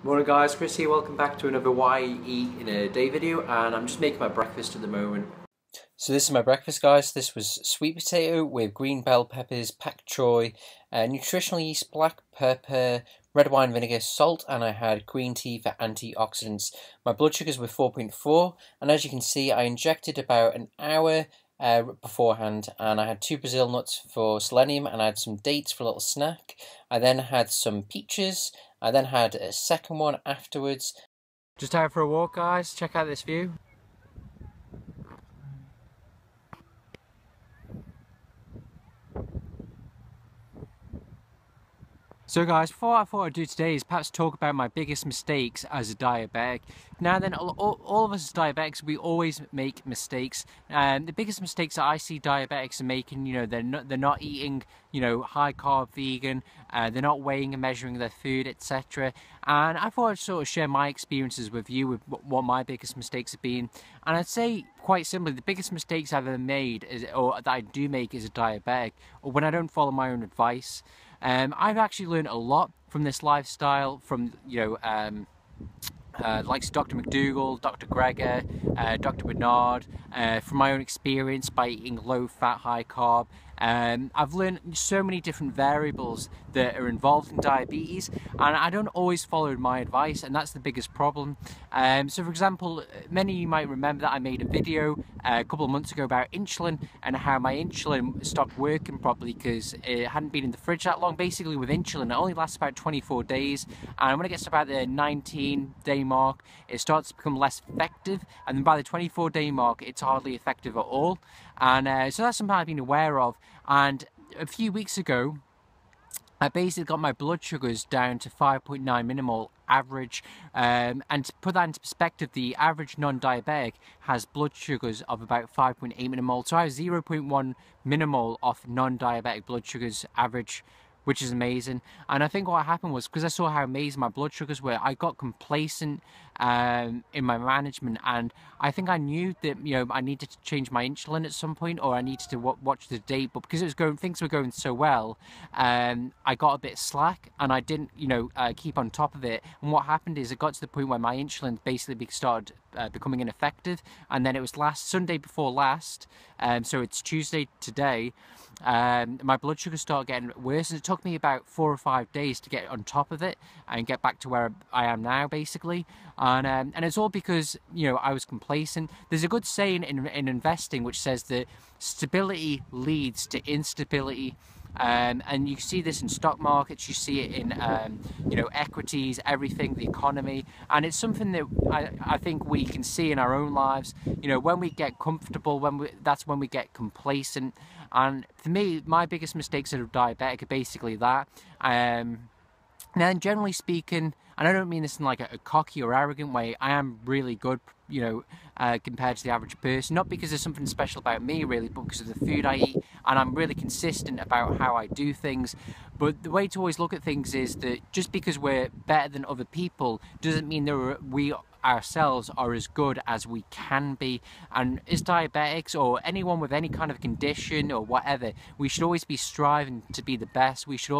Morning guys, Chris here, welcome back to another What I Eat in a Day video, and I'm just making my breakfast at the moment. So this is my breakfast guys. This was sweet potato with green bell peppers, pak choy, nutritional yeast, black pepper, red wine vinegar, salt, and I had green tea for antioxidants. My blood sugars were 4.4, and as you can see I injected about an hour beforehand, and I had 2 Brazil nuts for selenium, and I had some dates for a little snack. I then had some peaches. I then had a second one afterwards. Just out for a walk guys, check out this view. So guys, what I thought I'd do today is perhaps talk about my biggest mistakes as a diabetic. Now then, all of us as diabetics, we always make mistakes. And the biggest mistakes that I see diabetics are making, they're not eating, high carb vegan, they're not weighing and measuring their food, etc. And I thought I'd sort of share my experiences with you with what my biggest mistakes have been. And I'd say quite simply, the biggest mistakes I've ever made, or that I do make as a diabetic, or when I don't follow my own advice. I've actually learned a lot from this lifestyle, from like Dr. McDougall, Dr. Greger, Dr. Bernard, from my own experience by eating low fat, high carb. I've learned so many different variables that are involved in diabetes, and I don't always follow my advice, and that's the biggest problem. So for example, many of you might remember that I made a video a couple of months ago about insulin and how my insulin stopped working properly because it hadn't been in the fridge that long. Basically with insulin, it only lasts about 24 days, and when it gets to about the 19-day mark, it starts to become less effective, and then by the 24-day mark, it's hardly effective at all. And so that's something I've been aware of. And a few weeks ago, I basically got my blood sugars down to 5.9 millimole average, and to put that into perspective, the average non-diabetic has blood sugars of about 5.8 millimole, so I have 0.1 millimole off non-diabetic blood sugars average, which is amazing. And I think what happened was, because I saw how amazing my blood sugars were, I got complacent in my management, and I think I knew that I needed to change my insulin at some point, or I needed to watch the date. But because things were going so well, I got a bit slack, and I didn't keep on top of it. And what happened is it got to the point where my insulin basically started becoming ineffective, and then it was Sunday before last, so it's Tuesday today. My blood sugar started getting worse, and it took me about 4 or 5 days to get on top of it and get back to where I am now, basically. And it's all because I was complacent. There's a good saying in investing which says that stability leads to instability. And you see this in stock markets, you see it in equities, everything, the economy, and it's something that I think we can see in our own lives. When we get comfortable, that's when we get complacent. And for me, my biggest mistakes as a diabetic are basically that. Now, generally speaking, and I don't mean this in like a cocky or arrogant way, I am really good, compared to the average person. Not because there's something special about me, really, but because of the food I eat, and I'm really consistent about how I do things. But the way to always look at things is that just because we're better than other people doesn't mean that we ourselves are as good as we can be. And as diabetics, or anyone with any kind of condition or whatever, we should always be striving to be the best. We should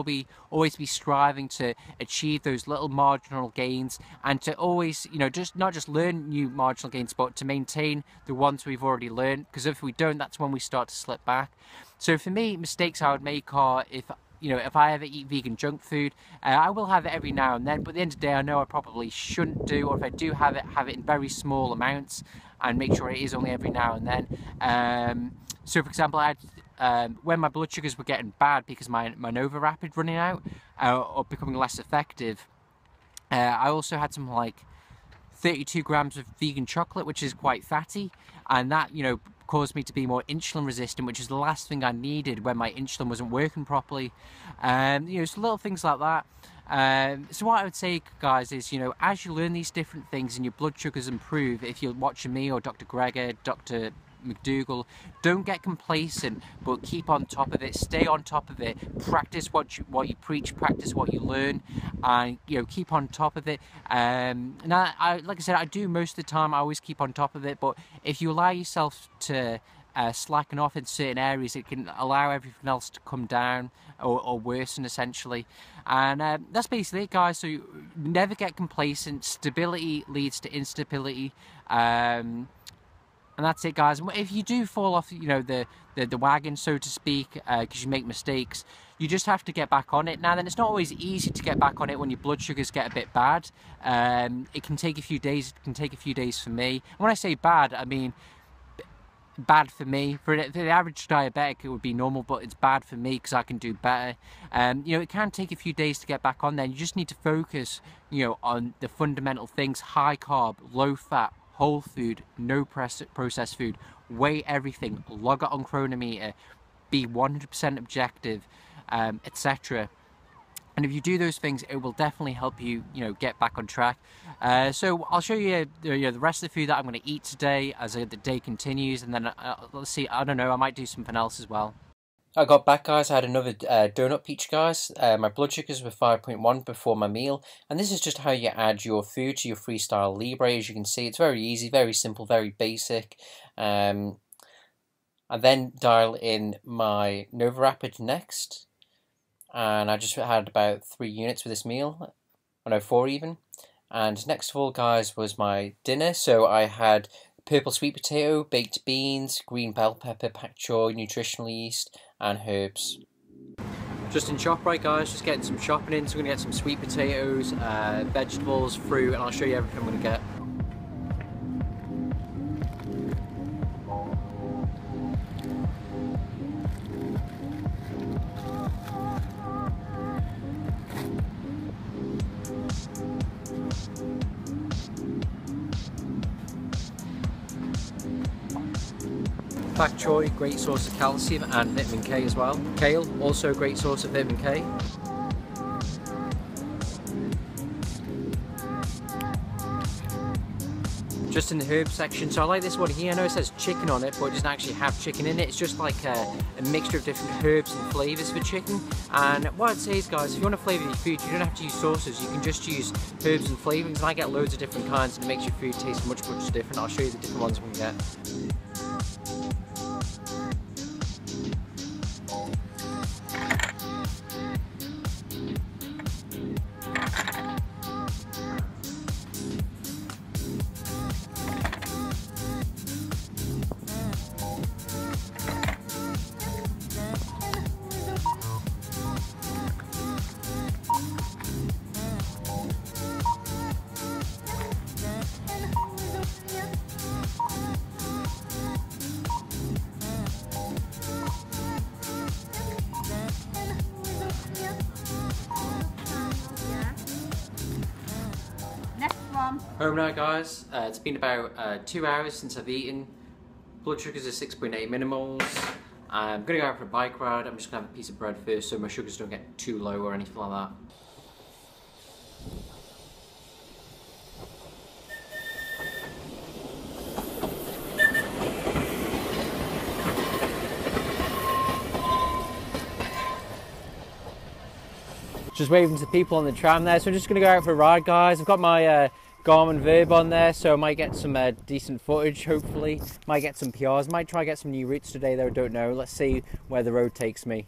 always be striving to achieve those little marginal gains, and to always not just learn new marginal gains, but to maintain the ones we've already learned, because if we don't, that's when we start to slip back. So for me, mistakes I would make are if I ever eat vegan junk food, I will have it every now and then, but at the end of the day, I know I probably shouldn't do, or if I do have it in very small amounts, and make sure it is only every now and then. So for example, I had, when my blood sugars were getting bad because my Nova Rapid running out, or becoming less effective, I also had some like 32 grams of vegan chocolate, which is quite fatty, and that caused me to be more insulin resistant, which is the last thing I needed when my insulin wasn't working properly. So little things like that. So what I would say, guys, is as you learn these different things and your blood sugars improve, if you're watching me or Dr. Greger, Dr. McDougall, don't get complacent, but keep on top of it, stay on top of it, practice what you preach, practice what you learn, and keep on top of it. Now, like I said, I do most of the time, I always keep on top of it, but if you allow yourself to slacken off in certain areas, it can allow everything else to come down or worsen essentially. And that's basically it, guys. So you never get complacent. Stability leads to instability. And that's it, guys. If you do fall off, you know, the wagon, so to speak, because you make mistakes, you just have to get back on it. Now then, it's not always easy to get back on it when your blood sugars get a bit bad. It can take a few days. It can take a few days for me. And when I say bad, I mean bad for me. For the average diabetic, it would be normal, but it's bad for me because I can do better. You know, it can take a few days to get back on there. You just need to focus, you know, on the fundamental things: high carb, low fat, whole food, no processed food. Weigh everything, log it on Chronometer, be 100% objective, etc. And if you do those things, it will definitely help you, you know, get back on track. So I'll show you, the rest of the food that I'm going to eat today as the day continues, and then let's see. I don't know. I might do something else as well. I got back, guys. I had another donut peach, guys. My blood sugars were 5.1 before my meal, and this is just how you add your food to your Freestyle Libre. As you can see, it's very easy, very simple, very basic. I then dial in my Nova Rapid next, and I just had about 3 units for this meal. Oh no, 4 even. And next of all, guys, was my dinner. So I had purple sweet potato, baked beans, green bell pepper, pak choy, nutritional yeast, and herbs. Just in ShopRite, guys, just getting some shopping in. So we're going to get some sweet potatoes, vegetables, fruit, and I'll show you everything I'm going to get. Pak choy, great source of calcium and vitamin K as well. Kale, also a great source of vitamin K. Just in the herb section, so I like this one here. I know it says chicken on it, but it doesn't actually have chicken in it. It's just like a mixture of different herbs and flavours for chicken. And what I'd say is, guys, if you want to flavour your food, you don't have to use sauces. You can just use herbs and flavourings, and I get loads of different kinds, and it makes your food taste much, much different. I'll show you the different ones we can get. Home now, guys. It's been about 2 hours since I've eaten. Blood sugars are 6.8 millimoles. I'm going to go out for a bike ride. I'm just going to have a piece of bread first so my sugars don't get too low or anything like that. Just waving to people on the tram there, so I'm just going to go out for a ride, guys. I've got my Garmin Verb on there, so I might get some decent footage, hopefully. Might get some PRs, might try get some new routes today though, don't know. Let's see where the road takes me.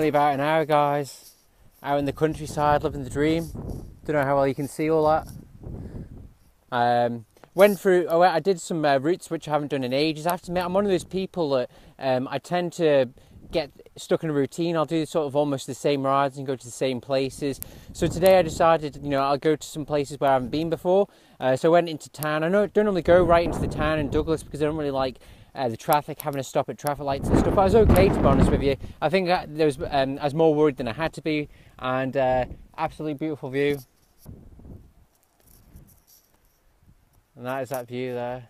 literally about an hour, guys. Out in the countryside, living the dream. Don't know how well you can see all that. Went through, I did some routes which I haven't done in ages. I have to admit, I'm one of those people that I tend to get stuck in a routine. I'll do sort of almost the same rides and go to the same places. So today I decided, I'll go to some places where I haven't been before. So I went into town. I don't normally go right into the town in Douglas because I don't really like the traffic, having to stop at traffic lights and stuff. But I was okay, to be honest with you. I think I was more worried than I had to be, and absolutely beautiful view. And that is that view there.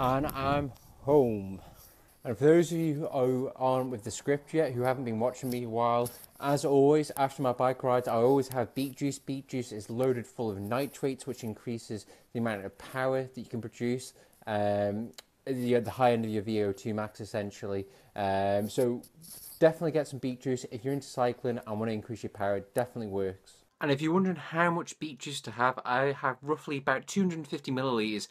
And I'm home. And for those of you who aren't with the script yet, who haven't been watching me a while, as always, after my bike rides, I always have beet juice. Beet juice is loaded full of nitrates, which increases the amount of power that you can produce, the high end of your VO2 max, essentially. So definitely get some beet juice. If you're into cycling and want to increase your power, it definitely works. And if you're wondering how much beet juice to have, I have roughly about 250 millilitres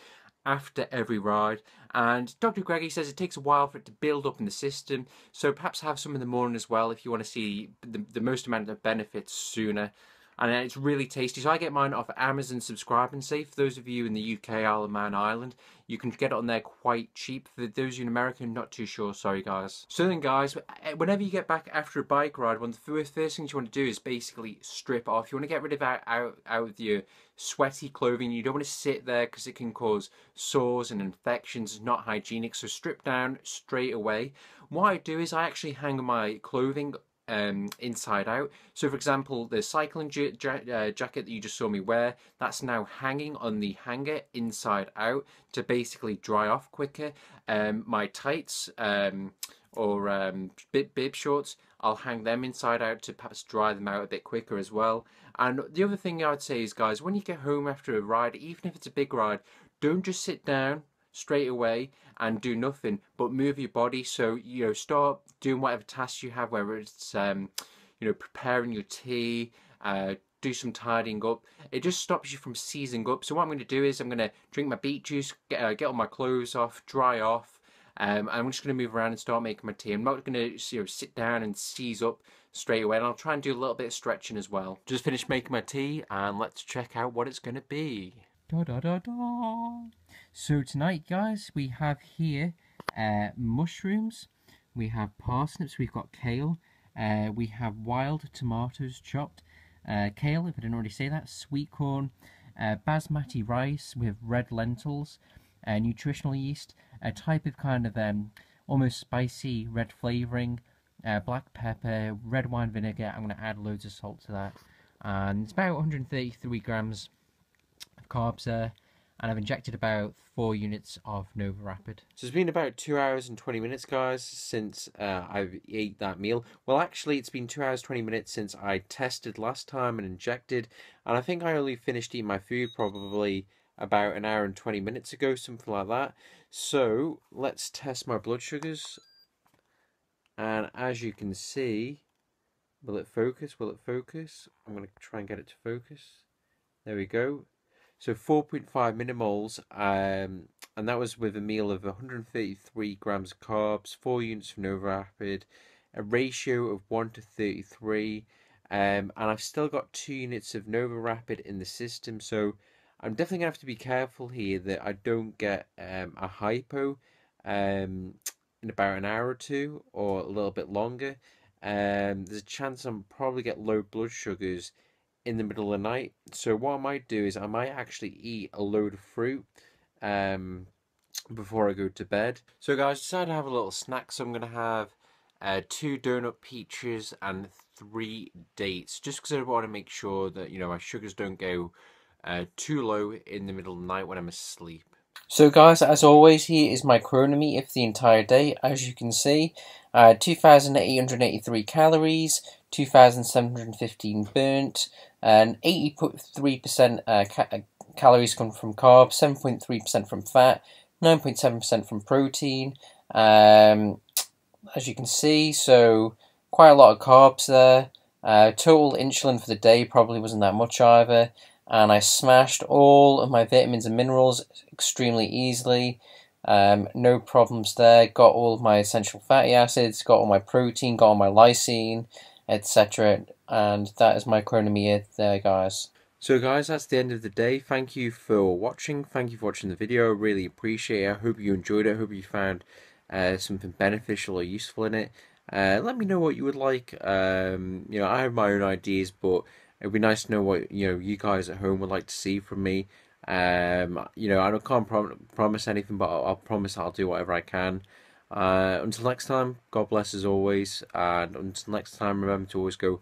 after every ride, and Dr. Greggy says it takes a while for it to build up in the system, so perhaps have some in the morning as well if you want to see the most amount of benefits sooner. And it's really tasty. So I get mine off Amazon Subscribe and Save. For those of you in the UK, Isle of Man, Ireland, you can get it on there quite cheap. For those of you in America, not too sure. Sorry, guys. So then, guys, whenever you get back after a bike ride, one of the first things you want to do is basically strip off. You want to get rid of out of your sweaty clothing. You don't want to sit there because it can cause sores and infections. It's not hygienic. So strip down straight away. What I do is I actually hang my clothing inside out. So for example, the cycling jacket that you just saw me wear, that's now hanging on the hanger inside out to basically dry off quicker. My tights or bib shorts, I'll hang them inside out to perhaps dry them out a bit quicker as well. And the other thing I'd say is, guys, when you get home after a ride, even if it's a big ride, don't just sit down straight away and do nothing, but move your body. So start doing whatever tasks you have, whether it's preparing your tea, do some tidying up. It just stops you from seizing up. So what I'm going to do is I'm going to drink my beet juice, get all my clothes off, dry off. I'm just going to move around and start making my tea. I'm not going to sit down and seize up straight away, and I'll try and do a little bit of stretching as well. Just finished making my tea, and let's check out what it's going to be. Da da da da. So tonight, guys, we have here mushrooms, we have parsnips, we've got kale, we have wild tomatoes chopped, kale, if I didn't already say that, sweet corn, basmati rice with red lentils, nutritional yeast, a type of kind of almost spicy red flavouring, black pepper, red wine vinegar. I'm going to add loads of salt to that, and it's about 133 grams of carbs there. And I've injected about 4 units of Nova Rapid. So it's been about 2 hours and 20 minutes, guys, since I've ate that meal. Well, actually, it's been 2 hours 20 minutes since I tested last time and injected. And I think I only finished eating my food probably about an hour and 20 minutes ago, something like that. So let's test my blood sugars. And as you can see, will it focus? Will it focus? I'm going to try and get it to focus. There we go. So 4.5 millimoles, and that was with a meal of 133 grams of carbs, 4 units of Nova Rapid, a ratio of 1 to 33, and I've still got 2 units of Nova Rapid in the system, so I'm definitely going to have to be careful here that I don't get a hypo in about an hour or two, or a little bit longer. There's a chance I'll probably get low blood sugars in the middle of the night. So what I might do is I might actually eat a load of fruit before I go to bed. So guys, I decided to have a little snack. So I'm going to have 2 donut peaches and 3 dates, just because I want to make sure that my sugars don't go too low in the middle of the night when I'm asleep. So guys, as always, here is my chronometer for the entire day. As you can see, 2,883 calories, 2,715 burnt, and 80.3% calories come from carbs, 7.3% from fat, 9.7% from protein. As you can see, so quite a lot of carbs there. Total insulin for the day probably wasn't that much either, and I smashed all of my vitamins and minerals extremely easily. No problems there. Got all of my essential fatty acids, got all my protein, got all my lysine, etc. And that is my chronometer there, guys. So guys, that's the end of the day. Thank you for watching. Thank you for watching the video. I really appreciate it. I hope you enjoyed it. I hope you found something beneficial or useful in it. Let me know what you would like. I have my own ideas, but it'd be nice to know what you guys at home would like to see from me. I can't promise anything, but I'll promise I'll do whatever I can. Until next time, God bless as always, and until next time, remember to always go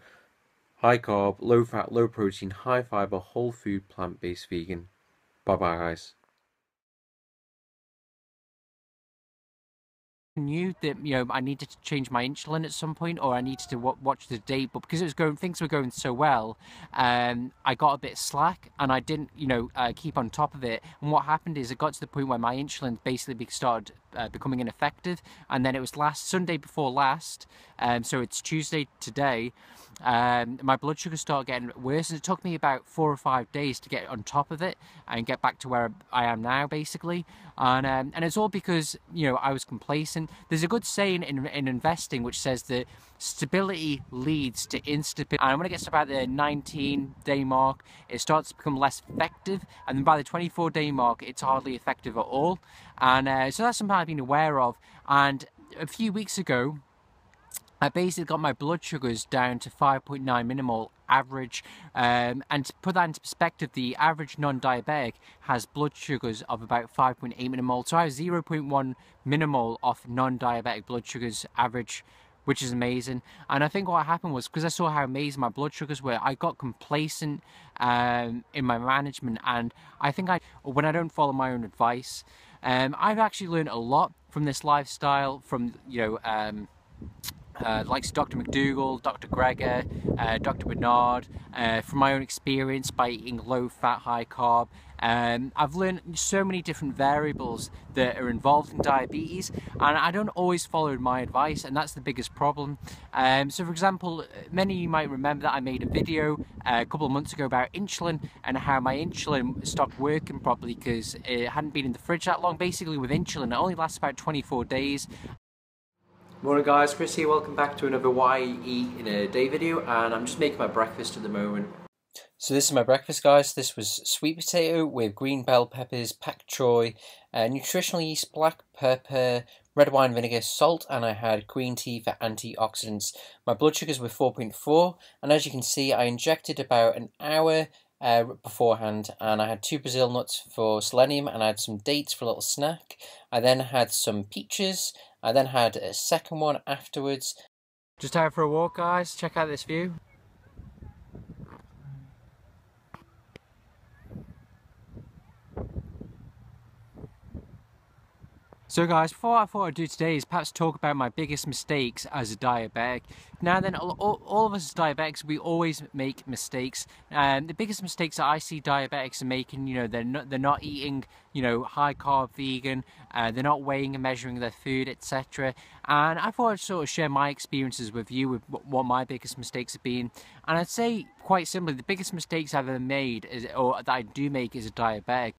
high carb, low fat, low protein, high fiber, whole food, plant-based vegan. Bye bye, guys. Knew that I needed to change my insulin at some point, or I needed to watch the date, but because things were going so well, I got a bit slack and I didn't keep on top of it. And what happened is it got to the point where my insulin basically started becoming ineffective, and then it was last Sunday before last, so it's Tuesday today. My blood sugar started getting worse, and it took me about 4 or 5 days to get on top of it and get back to where I am now, basically. And it's all because I was complacent. There's a good saying in investing which says that stability leads to instability. And when it gets to about the 19-day mark, it starts to become less effective, and then by the 24-day mark, it's hardly effective at all. And so that's something I've been aware of. And a few weeks ago, I basically got my blood sugars down to 5.9 millimole average, and to put that into perspective, the average non-diabetic has blood sugars of about 5.8 millimole. So I have 0.1 millimole off non-diabetic blood sugars average, which is amazing. And I think what happened was, because I saw how amazing my blood sugars were, I got complacent in my management, and I think when I don't follow my own advice, I've actually learned a lot from this lifestyle, from likes Dr. McDougall, Dr. Greger, Dr. Bernard, from my own experience by eating low fat, high carb. I've learned so many different variables that are involved in diabetes, and I don't always follow my advice, and that's the biggest problem. So for example, many of you might remember that I made a video a couple of months ago about insulin and how my insulin stopped working properly because it hadn't been in the fridge that long. Basically with insulin, it only lasts about 24 days. Morning guys, Chris here, welcome back to another What I Eat in a Day video, and I'm just making my breakfast at the moment. So this is my breakfast, guys. This was sweet potato with green bell peppers, pak choy, nutritional yeast, black pepper, red wine vinegar, salt, and I had green tea for antioxidants. My blood sugars were 4.4, and as you can see, I injected about an hour beforehand, and I had 2 Brazil nuts for selenium, and I had some dates for a little snack. I then had some peaches. I then had a second one afterwards. Just out for a walk, guys. Check out this view. So guys, what I thought I'd do today is perhaps talk about my biggest mistakes as a diabetic. Now then, all of us as diabetics, we always make mistakes. The biggest mistakes that I see diabetics are making, they're not eating, high carb vegan, they're not weighing and measuring their food, etc. And I thought I'd sort of share my experiences with you with what my biggest mistakes have been. And I'd say, quite simply, the biggest mistakes I've ever made, or that I do make as a diabetic,